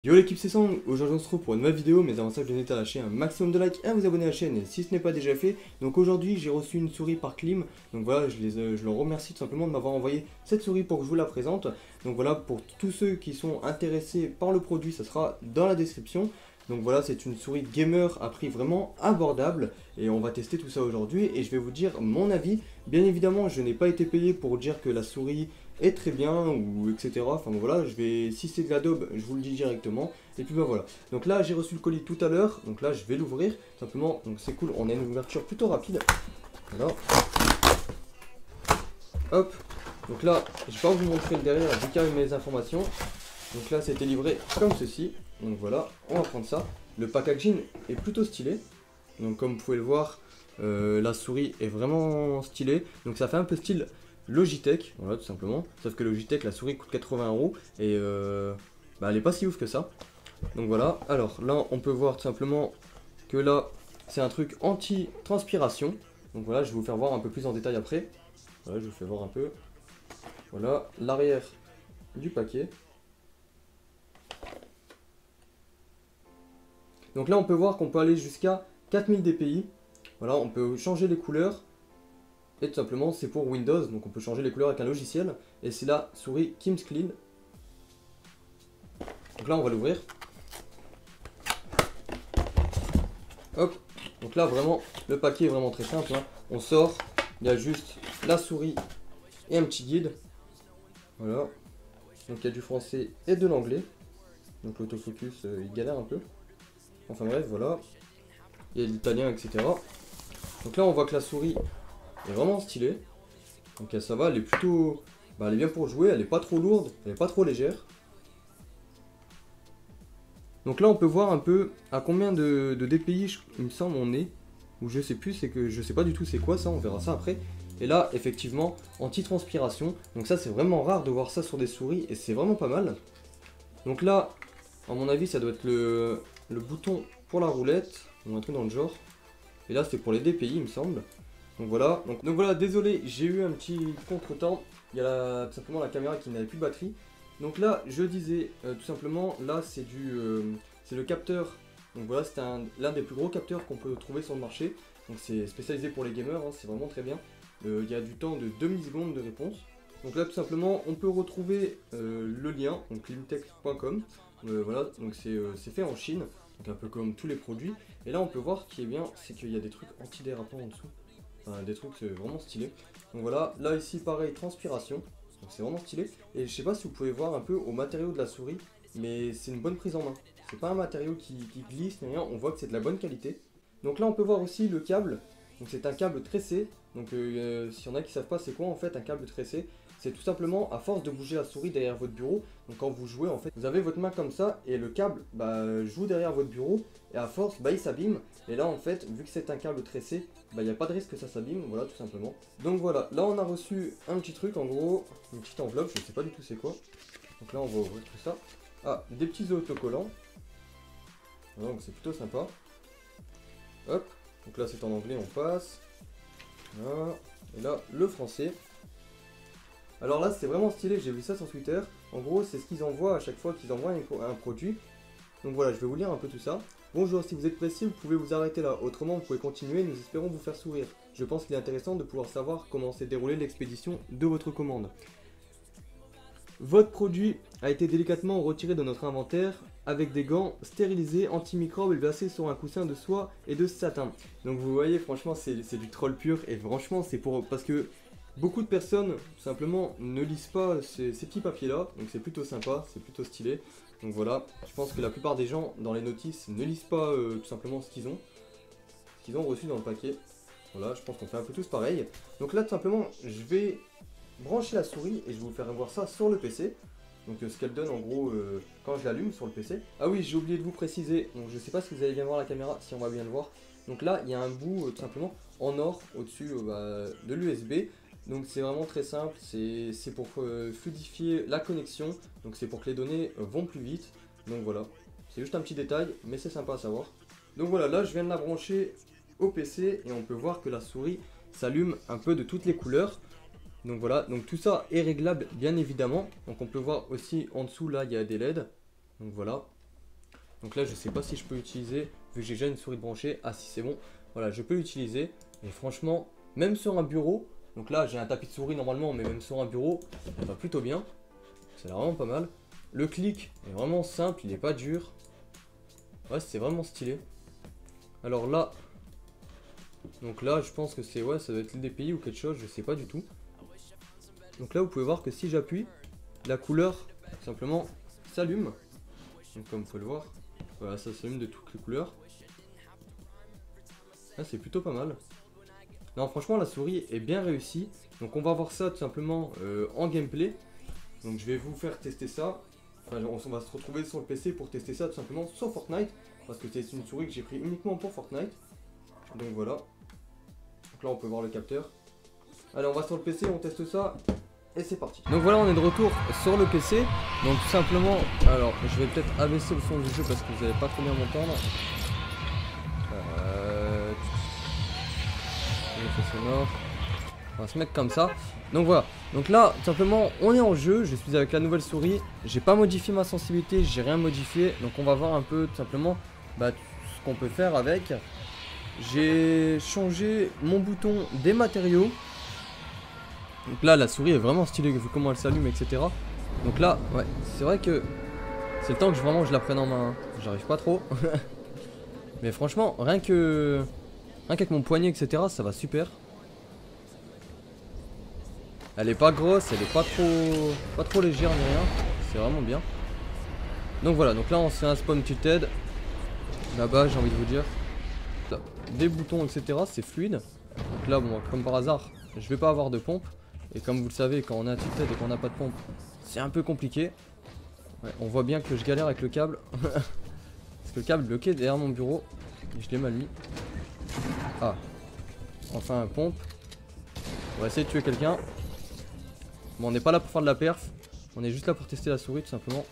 Yo l'équipe c'est Sang, aujourd'hui on se retrouve pour une nouvelle vidéo, mais avant ça je vous invite à lâcher un maximum de likes et à vous abonner à la chaîne si ce n'est pas déjà fait. Donc aujourd'hui j'ai reçu une souris par Klim, donc voilà je leur remercie tout simplement de m'avoir envoyé cette souris pour que je vous la présente. Donc voilà, pour tous ceux qui sont intéressés par le produit, ça sera dans la description. Donc voilà, c'est une souris gamer à prix vraiment abordable et on va tester tout ça aujourd'hui et je vais vous dire mon avis. Bien évidemment je n'ai pas été payé pour dire que la souris est très bien ou etc. Enfin voilà, si c'est de l'adobe, je vous le dis directement. Et puis bah voilà. Donc là j'ai reçu le colis tout à l'heure, donc là je vais l'ouvrir simplement. Donc c'est cool, on a une ouverture plutôt rapide. Voilà. Hop. Donc là, je vais pas vous montrer le derrière vu qu'il y a mes informations. Donc là c'était livré comme ceci. Donc voilà, on va prendre ça. Le packaging est plutôt stylé. Donc comme vous pouvez le voir, la souris est vraiment stylée. Donc ça fait un peu style Logitech, voilà tout simplement. Sauf que Logitech, la souris coûte 80 € et elle est pas si ouf que ça. Donc voilà, alors là on peut voir tout simplement que là c'est un truc anti-transpiration. Donc voilà, je vais vous faire voir un peu plus en détail après. Voilà, je vous fais voir un peu. Voilà, l'arrière du paquet. Donc là on peut voir qu'on peut aller jusqu'à 4000 dpi. Voilà, on peut changer les couleurs. Et tout simplement c'est pour Windows, donc on peut changer les couleurs avec un logiciel. Et c'est la souris Kim's Clean. Donc là on va l'ouvrir. Hop, donc là vraiment le paquet est vraiment très simple, hein. On sort, il y a juste la souris et un petit guide. Voilà, donc il y a du français et de l'anglais. Donc l'autofocus il galère un peu. Enfin bref, voilà. Il y a l'italien, etc. Donc là on voit que la souris est vraiment stylée. Donc ça va, elle est plutôt... elle est bien pour jouer, elle est pas trop lourde, elle est pas trop légère. Donc là on peut voir un peu à combien de DPI il me semble on est. Ou je sais plus, c'est que je sais pas du tout c'est quoi ça, on verra ça après. Et là effectivement, anti-transpiration. Donc ça c'est vraiment rare de voir ça sur des souris et c'est vraiment pas mal. Donc là, à mon avis ça doit être le bouton pour la roulette, ou un truc dans le genre. Et là c'est pour les DPI il me semble. Donc voilà, donc voilà, désolé, j'ai eu un petit contretemps. Il y a tout simplement la caméra qui n'avait plus de batterie. Donc là, je disais tout simplement, là c'est c'est le capteur. Donc voilà, c'est l'un des plus gros capteurs qu'on peut trouver sur le marché. Donc c'est spécialisé pour les gamers, hein, c'est vraiment très bien. Il y a du temps de 2 millisecondes de réponse. Donc là tout simplement, on peut retrouver le lien, donc limtex.com. Voilà, donc c'est fait en Chine, donc un peu comme tous les produits. Et là on peut voir ce qui est bien, c'est qu'il y a des trucs antidérapants en dessous. Enfin, des trucs vraiment stylés. Donc voilà, là ici pareil, transpiration. Donc c'est vraiment stylé. Et je sais pas si vous pouvez voir un peu au matériau de la souris, mais c'est une bonne prise en main. C'est pas un matériau qui glisse ni rien, on voit que c'est de la bonne qualité. Donc là on peut voir aussi le câble. Donc c'est un câble tressé. Donc s'il y en a qui savent pas c'est quoi en fait un câble tressé, c'est tout simplement à force de bouger la souris derrière votre bureau. Donc quand vous jouez en fait, vous avez votre main comme ça et le câble joue derrière votre bureau et à force il s'abîme. Et là en fait, vu que c'est un câble tressé, il n'y a pas de risque que ça s'abîme, voilà tout simplement. Donc voilà, là on a reçu un petit truc en gros, une petite enveloppe, je sais pas du tout c'est quoi. Donc là on va ouvrir tout ça. Ah, des petits autocollants. Voilà, donc c'est plutôt sympa. Hop, donc là c'est en anglais, on passe. Voilà. Et là le français. Alors là c'est vraiment stylé, j'ai vu ça sur Twitter. En gros c'est ce qu'ils envoient à chaque fois qu'ils envoient un produit. Donc voilà, je vais vous lire un peu tout ça. Bonjour, si vous êtes pressé, vous pouvez vous arrêter là, autrement vous pouvez continuer, nous espérons vous faire sourire. Je pense qu'il est intéressant de pouvoir savoir comment s'est déroulée l'expédition de votre commande. Votre produit a été délicatement retiré de notre inventaire avec des gants stérilisés, antimicrobes et versés sur un coussin de soie et de satin. Donc vous voyez, franchement c'est du troll pur et franchement c'est parce que beaucoup de personnes simplement ne lisent pas ces petits papiers là, donc c'est plutôt sympa, c'est plutôt stylé. Donc voilà, je pense que la plupart des gens dans les notices ne lisent pas tout simplement ce qu'ils ont reçu dans le paquet. Voilà, je pense qu'on fait un peu tous pareil. Donc là tout simplement, je vais brancher la souris et je vais vous faire voir ça sur le PC. Donc ce qu'elle donne en gros quand je l'allume sur le PC. Ah oui, j'ai oublié de vous préciser, donc je sais pas si vous allez bien voir la caméra, si on va bien le voir. Donc là, il y a un bout tout simplement en or au-dessus de l'USB. Donc c'est vraiment très simple, c'est pour fluidifier la connexion, donc c'est pour que les données vont plus vite. Donc voilà, c'est juste un petit détail, mais c'est sympa à savoir. Donc voilà, là je viens de la brancher au PC et on peut voir que la souris s'allume un peu de toutes les couleurs. Donc voilà, donc tout ça est réglable bien évidemment. Donc on peut voir aussi en dessous là il y a des LED. Donc voilà, Donc là je sais pas si je peux l'utiliser vu que j'ai déjà une souris de branchée. Ah si c'est bon, voilà je peux l'utiliser. Et franchement, même sur un bureau, donc là j'ai un tapis de souris normalement, mais même sur un bureau, ça va plutôt bien. Ça a l'air vraiment pas mal. Le clic est vraiment simple, il est pas dur. Ouais, c'est vraiment stylé. Alors là, donc là je pense que c'est, ouais, ça doit être le DPI ou quelque chose, je sais pas du tout. Donc là vous pouvez voir que si j'appuie, la couleur simplement s'allume. Donc comme vous pouvez le voir, voilà, ça s'allume de toutes les couleurs. Là c'est plutôt pas mal. Non franchement la souris est bien réussie. Donc on va voir ça tout simplement en gameplay. Donc je vais vous faire tester ça. Enfin on va se retrouver sur le PC pour tester ça tout simplement sur Fortnite. Parce que c'est une souris que j'ai pris uniquement pour Fortnite. Donc voilà. Donc là on peut voir le capteur. Allez on va sur le PC, on teste ça. Et c'est parti. Donc voilà on est de retour sur le PC. Donc tout simplement, alors je vais peut-être abaisser le son du jeu parce que vous n'allez pas trop bien m'entendre. Effet sonore. On va se mettre comme ça. Donc voilà. Donc là tout simplement on est en jeu. Je suis avec la nouvelle souris. J'ai pas modifié ma sensibilité, j'ai rien modifié. Donc on va voir un peu tout simplement ce qu'on peut faire avec. J'ai changé mon bouton des matériaux. Donc là la souris est vraiment stylée vu comment elle s'allume etc. Donc là ouais c'est vrai que c'est le temps que vraiment je la prenne en main hein. J'arrive pas trop. Mais franchement rien qu'avec mon poignet etc ça va super. Elle est pas grosse, elle est pas trop légère ni rien. C'est vraiment bien. Donc voilà, donc là on se fait un spawn tilted. Là-bas j'ai envie de vous dire là, des boutons etc c'est fluide. Donc là bon comme par hasard je vais pas avoir de pompe. Et comme vous le savez, quand on a un tilted et qu'on n'a pas de pompe, c'est un peu compliqué. Ouais, on voit bien que je galère avec le câble. Parce que le câble bloqué derrière mon bureau. Et je l'ai mal mis. Ah. Enfin, pompe. On va essayer de tuer quelqu'un. Bon, on n'est pas là pour faire de la perf. On est juste là pour tester la souris tout simplement.